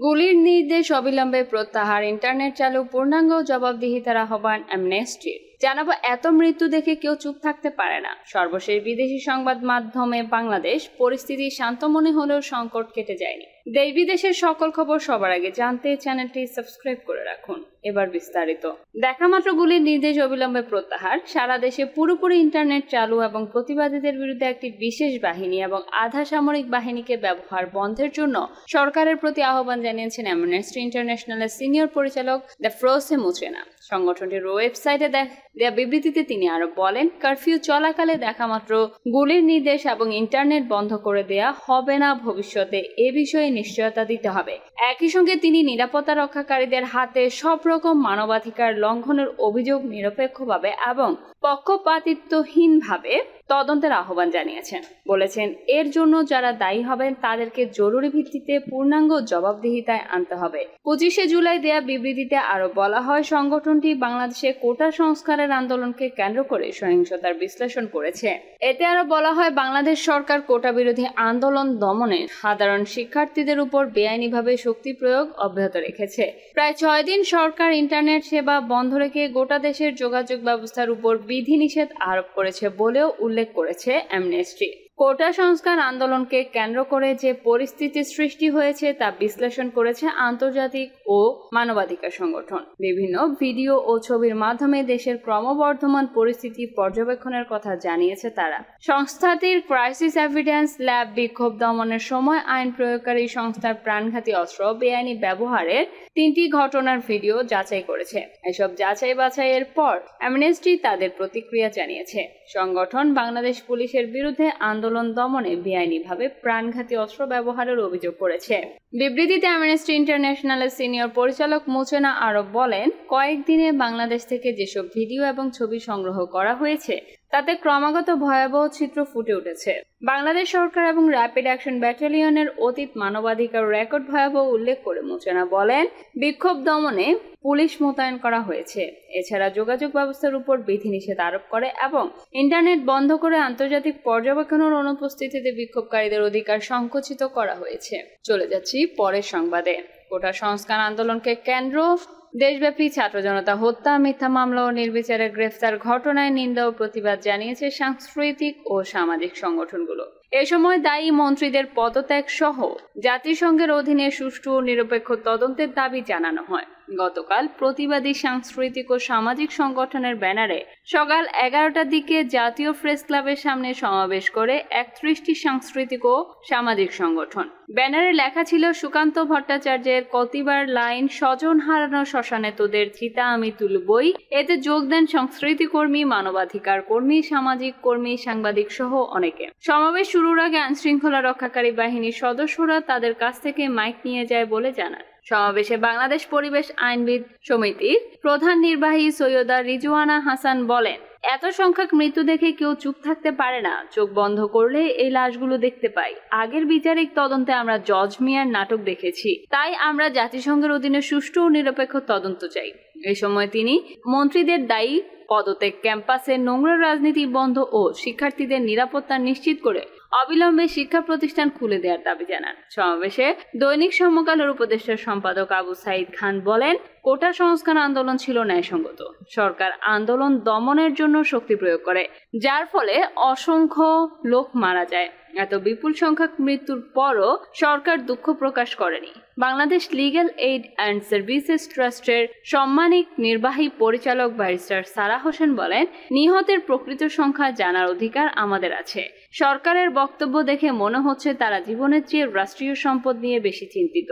গুলির নির্দেশ অবিলম্বে প্রত্যাহার, ইন্টারনেট চালু পূর্ণাঙ্গ জবাবদিহিতার আহ্বান অ্যামনেস্টির। জানাবো, এত মৃত্যু দেখে কেউ চুপ থাকতে পারে না। সর্বশেষ বিদেশি সংবাদ মাধ্যমে বাংলাদেশ পরিস্থিতি শান্ত মনে হলেও সংকট কেটে যায়নি। দেশ বিদেশের সকল খবর সবার আগে জানতে চ্যানেলটি সাবস্ক্রাইব করে রাখুন। এবার বিস্তারিত। দেখামাত্র গুলির নির্দেশ অবিলম্বে প্রত্যাহার, সারা দেশে পুরোপুরি ইন্টারনেট চালু এবং প্রতিবাদীদের বিরুদ্ধে একটি বিশেষ বাহিনী এবং আধা সামরিক বাহিনীকে ব্যবহার বন্ধের জন্য সরকারের প্রতি আহ্বান জানিয়েছেন অ্যামনেস্টি ইন্টারন্যাশনালের সিনিয়র পরিচালক দ্যাফ্রোসে মুচেনা। সংগঠনটির ওয়েবসাইটে দেয়া বিবৃতিতে তিনি আরো বলেন, কারফিউ চলাকালে দেখামাত্র গুলির নির্দেশ এবং ইন্টারনেট বন্ধ করে দেয়া হবে না। ভবিষ্যতে এ বিষয়ে নিশ্চয়তা দিতে হবে। একই সঙ্গে তিনি নিরাপত্তা রক্ষাকারীদের হাতে সব রকম মানবাধিকার লঙ্ঘনের অভিযোগ নিরপেক্ষভাবে এবং পক্ষপাতিত্বহীনভাবে তদন্তের আহ্বান জানিয়েছেন। বলেছেন, এর জন্য যারা দায়ী হবেন তাদেরকে জরুরি ভিত্তিতে পূর্ণাঙ্গ জবাবদিহিতায় আনতে হবে। 25শে জুলাই দেয়া বিবৃতিতে আরো বলা হয়, সংগঠনটি বাংলাদেশে কোটা সংস্কারের আন্দোলনকে কেন্দ্র করে সহিংসতার বিশ্লেষণ করেছে। এতে আরো বলা হয়, বাংলাদেশ সরকার কোটা বিরোধী আন্দোলন দমনে সাধারণ শিক্ষার্থীদের উপর বেআইনিভাবে শক্তি প্রয়োগ অব্যাহত রেখেছে। প্রায় 6 দিন সরকার ইন্টারনেট সেবা বন্ধ রেখে গোটা দেশের যোগাযোগ ব্যবস্থার উপর বিধিনিষেধ আরোপ করেছে বলেও উল্লেখ করেছে অ্যামনেস্টি। কোটা সংস্কার আন্দোলনকে কেন্দ্র করে যে পরিস্থিতি সৃষ্টি হয়েছে তা বিশ্লেষণ করেছে আন্তর্জাতিক ও মানবাধিকার সংগঠন। বিভিন্ন ভিডিও ও ছবির মাধ্যমে দেশের ক্রমবর্ধমান পরিস্থিতি পর্যবেক্ষণের কথা জানিয়েছে তারা। সংস্থাটির ক্রাইসিস এভিডেন্স ল্যাব বিক্ষোভ দমনের সময় আইন প্রয়োগকারী সংস্থার প্রাণঘাতী অস্ত্র বেআইনি ব্যবহারের 3টি ঘটনার ভিডিও যাচাই করেছে। এসব যাচাই বাছাইয়ের পর অ্যামনেস্টি তাদের প্রতিক্রিয়া জানিয়েছে। সংগঠন বাংলাদেশ পুলিশের বিরুদ্ধে আন্দোলন দমনে বেআইনিভাবে প্রাণঘাতী অস্ত্র ব্যবহারের অভিযোগ করেছে। বিবৃতিতে অ্যামনেস্টি ইন্টারন্যাশনালের সিনিয়র পরিচালক মুচেনা আরো বলেন, কয়েকদিনে বাংলাদেশ থেকে যেসব ভিডিও এবং ছবি সংগ্রহ করা হয়েছে তাতে ক্রমাগত ভয়াবহ চিত্র ফুটে উঠেছে। বাংলাদেশ সরকার এবং র্যাপিড অ্যাকশন ব্যাটালিয়নের অতীত মানবাধিকার রেকর্ড ভয়াবহ উল্লেখ করে মুচেনা বলেন, বিক্ষোভ দমনে পুলিশ মোতায়েন করা হয়েছে। এছাড়া যোগাযোগ ব্যবস্থার উপর বিধিনিষেধ আরোপ করে এবং ইন্টারনেট বন্ধ করে আন্তর্জাতিক পর্যবেক্ষণের অনুপস্থিতিতে বিক্ষোভকারীদের অধিকার সংকুচিত করা হয়েছে। চলে যাচ্ছি পরের সংবাদে। কোটা সংস্কার আন্দোলনকে কেন্দ্র দেশব্যাপী ছাত্র জনতা হত্যা, মিথ্যা মামলা ও নির্বিচারে গ্রেফতার ঘটনায় নিন্দা ও প্রতিবাদ জানিয়েছে সাংস্কৃতিক ও সামাজিক সংগঠনগুলো। এ সময় দায়ী মন্ত্রীদের পদত্যাগ সহ জাতিসংঘের অধীনে সুষ্ঠু ও নিরপেক্ষ তদন্তের দাবি জানানো হয়। গতকাল প্রতিবাদী সাংস্কৃতিক ও সামাজিক সংগঠনের ব্যানারে সকাল 11টার দিকে জাতীয় প্রেস ক্লাবের সামনে সমাবেশ করে 31টি সাংস্কৃতিক ও সামাজিক সংগঠন। ব্যানারে লেখা ছিল, সুকান্ত ভট্টাচার্যের কতিবার লাইন, স্বজন হারানো শ্মশানে তোদের চিতা আমি তুলবই। এতে যোগ দেন সংস্কৃতি কর্মী, মানবাধিকার কর্মী, সামাজিক কর্মী, সাংবাদিক সহ অনেকে। সমাবেশ শুরুর আগে আইনশৃঙ্খলা রক্ষাকারী বাহিনীর সদস্যরা তাদের কাছ থেকে মাইক নিয়ে যায় বলে জানান। সমাবেশে বাংলাদেশ পরিবেশ আইনবিদ সমিতির প্রধান নির্বাহী সৈয়দা রিজওয়ানা হাসান বলেন, এত সংখ্যক মৃত্যু দেখে কেউ চুপ থাকতে পারে না। চোখ বন্ধ করলে এই লাশগুলো দেখতে পাই। আগের বিচারিক তদন্তে আমরা জজ মিয়ার নাটক দেখেছি, তাই আমরা জাতিসংঘের অধীনে সুষ্ঠু ও নিরপেক্ষ তদন্ত চাই। এই সময় তিনি মন্ত্রীদের দায়ী পদত্যাগ, ক্যাম্পাসে নোংরা রাজনীতি বন্ধ ও শিক্ষার্থীদের নিরাপত্তা নিশ্চিত করে অবিলম্বে শিক্ষা প্রতিষ্ঠান খুলে দেওয়ার দাবি জানান। সমাবেশে দৈনিক সমকালের উপদেষ্টা সম্পাদক আবু সাইদ খান বলেন, কোটা সংস্কার আন্দোলন ছিল ন্যায়সঙ্গত। সরকার আন্দোলন দমনের জন্য শক্তি প্রয়োগ করে, যার ফলে অসংখ্য লোক মারা যায়। এত বিপুল সংখ্যক মৃত্যুর পরও সরকার দুঃখ প্রকাশ করেনি। Bangladesh legal aid and services ট্রাস্টের সম্মানিত নির্বাহী পরিচালক ব্যারিস্টার সারা হোসেন বলেন, নিহতের প্রকৃত সংখ্যা জানার অধিকার আমাদের আছে। সরকারের বক্তব্য দেখে মনে হচ্ছে তারা জীবনের চেয়ে রাষ্ট্রীয় সম্পদ নিয়ে বেশি চিন্তিত।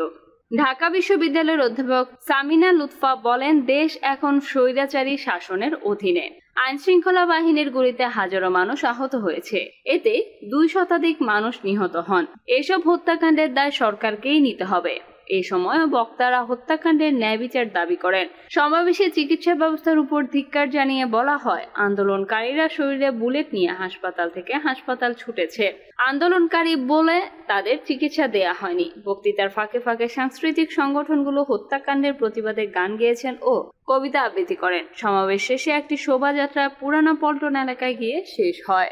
ঢাকা বিশ্ববিদ্যালয়ের অধ্যাপক সামিনা লুৎফা বলেন, দেশ এখন স্বৈরাচারী শাসনের অধীনে। আইনশৃঙ্খলা বাহিনীর গুলিতে হাজারো মানুষ আহত হয়েছে, এতে 2 শতাধিক মানুষ নিহত হন। এসব হত্যাকাণ্ডের দায় সরকারকেই নিতে হবে। এই সময় বক্তারা হত্যাকাণ্ডের ন্যায় বিচার দাবি করেন। সমাবেশে চিকিৎসা ব্যবস্থার উপর ধিক্কার জানিয়ে বলা হয়, আন্দোলনকারীরা শরীরে বুলেট নিয়ে হাসপাতাল থেকে হাসপাতাল ছুটেছে। আন্দোলনকারী বলে তাদের চিকিৎসা দেয়া হয়নি। বক্তৃতার ফাঁকে ফাঁকে সাংস্কৃতিক সংগঠনগুলো হত্যাকাণ্ডের প্রতিবাদে গান গেয়েছেন ও কবিতা আবৃত্তি করেন। সমাবেশ শেষে একটি শোভাযাত্রা পুরানা পল্টন এলাকায় গিয়ে শেষ হয়।